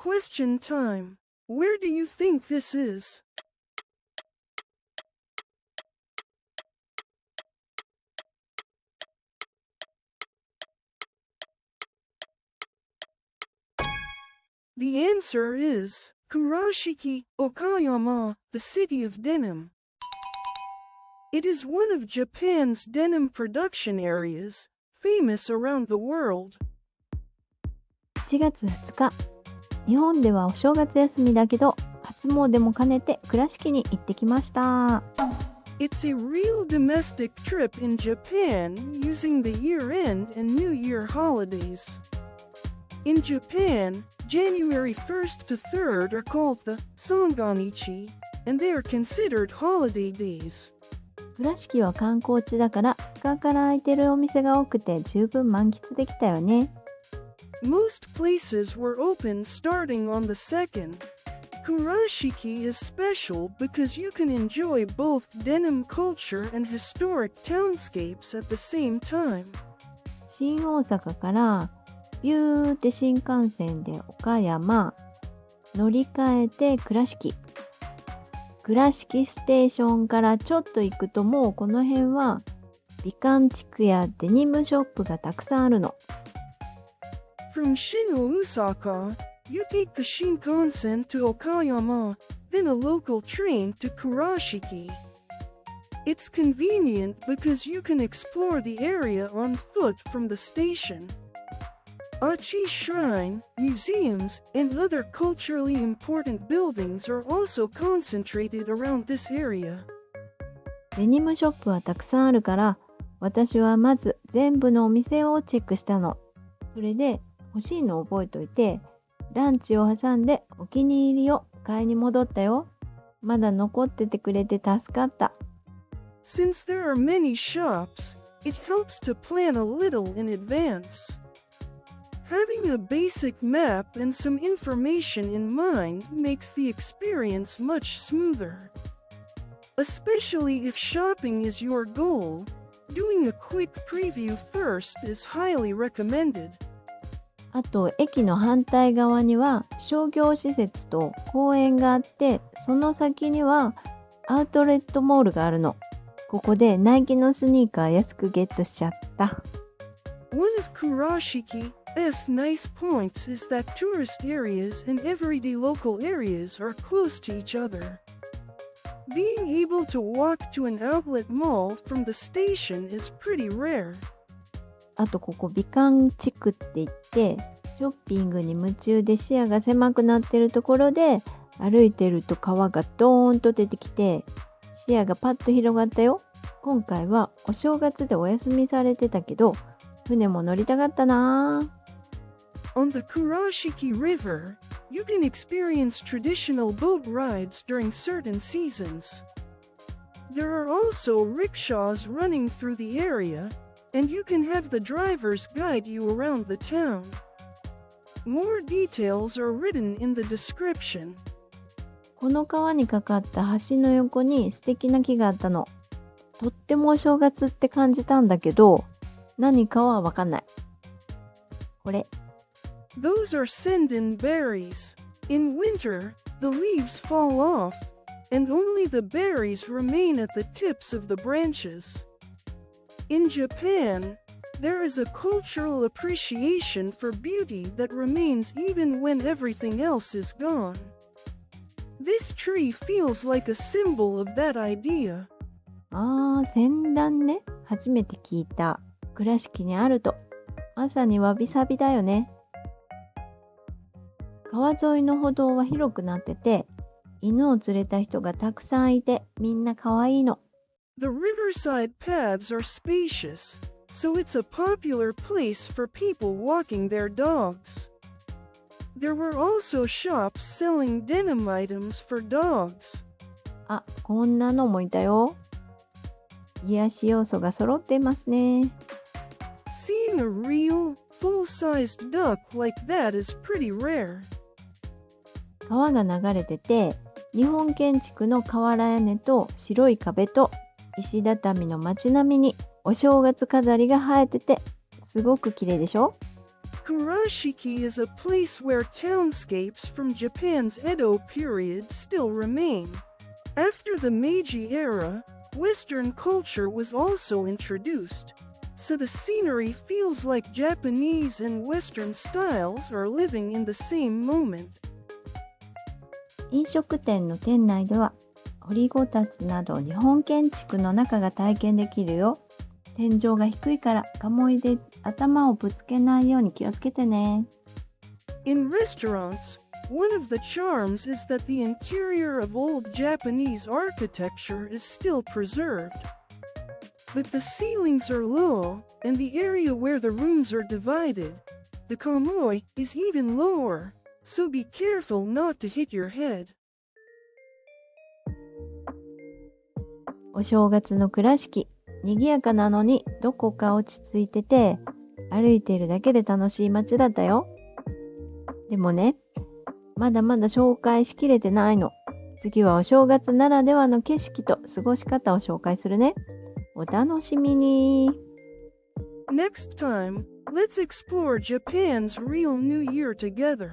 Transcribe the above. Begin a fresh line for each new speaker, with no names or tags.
Question time. Where do you think this is? The answer is Kurashiki, Okayama, the city of denim. It is one of Japan's denim production areas, famous around the world.
1月2日、日本ではお正月休みだけど、初詣も兼ねて倉敷に行ってきました。
It's a real domestic trip in Japan using the year-end and New Year holidays. In Japan, January 1st to 3rd are called the Sanganichi, and they are considered holiday days.
倉敷は観光地だから、2日から空いてるお店が多くて十分満喫できたよね。
Most places were open starting on the 2nd. Kurashiki is special because you can enjoy both denim culture and historic townscapes at the same time.
新大阪からビューって新幹線で岡山、乗り換えて倉敷。倉敷ステーションからちょっと行くともうこの辺は美観地区やデニムショップがたくさんあるの。
From Shino Osaka, you take the Shinkansen to Okayama, then a local train to Kurashiki. It's convenient because you can explore the area on foot from the station. Achi Shrine, museums, and other culturally important buildings are also concentrated around this area.
デニムショップはたくさんあるから、私はまず全部のお店をチェックしたの。それで欲しいのを覚えといて、ランチを挟んでお気に入りを買いに戻ったよ。まだ残っててくれて助かった。
Since there are many shops, it helps to plan a little in advance. Having a basic map and some information in mind makes the experience much smoother. Especially if shopping is your goal, doing a quick preview first is highly recommended.
あと駅の反対側には商業施設と公園があって、その先にはアウトレットモールがあるの。ここでナイキのスニーカー安くゲットしちゃった。
One of Kurashiki's nice points is that tourist areas and everyday local areas are close to each other. Being able to walk to an outlet mall from the station is pretty rare.
あとここ美観地区って言って、ショッピングに夢中で視野が狭くなってるところで歩いてると川がドーンと出てきて視野がパッと広がったよ。今回はお正月でお休みされてたけど船も乗りたかったな。
On the Kurashiki River, you can experience traditional boat rides during certain seasons. There are also rickshaws running through the area, and you can have the drivers guide you around the town. More details are written in the description.
この川にかかった橋の横に素敵な木があったの。とってもお正月って感じたんだけど、何かはわかんない。これ。
Those are senden berries. In winter, the leaves fall off, and only the berries remain at the tips of the branches. In Japan, there is a cultural appreciation for beauty that remains even when everything else is gone. This tree feels like a symbol of that idea.
仙段ね。初めて聞いた。倉敷にあると。まさにわびさびだよね。川沿いの歩道は広くなってて、犬を連れた人がたくさんいて、みんなかわいいの。
The riverside paths are spacious, so it's a popular place for people walking their dogs. There were also shops selling denim items for dogs.
こんなのもいたよ。癒し要素が揃っていますね。
Seeing a real, full-sized duck like that is pretty rare.
川が流れてて、日本建築の瓦屋根と白い壁と石畳の街並みにお正月飾りが生えてて、すごく綺麗でしょ？
Kurashiki is a place where townscapes from Japan's Edo period still remain. After the Meiji era, Western culture was also introduced, so the scenery feels like Japanese and Western styles are living in the same moment.
飲食店の店内では掘りごたつなど日本建築の中が体験できるよ。天井が低いから鴨居で頭をぶつけないように気をつけてね。
In restaurants, one of the charms is that the interior of old Japanese architecture is still preserved. But the ceilings are low, and the area where the rooms are divided, the komoi, is even lower, so be careful not to hit your head.
お正月の倉敷、賑やかなのにどこか落ち着いてて、歩いているだけで楽しい街だったよ。でもね、まだまだ紹介しきれてないの。次はお正月ならではの景色と過ごし方を紹介するね。お楽しみに。
Next time, let's explore Japan's real New Year together.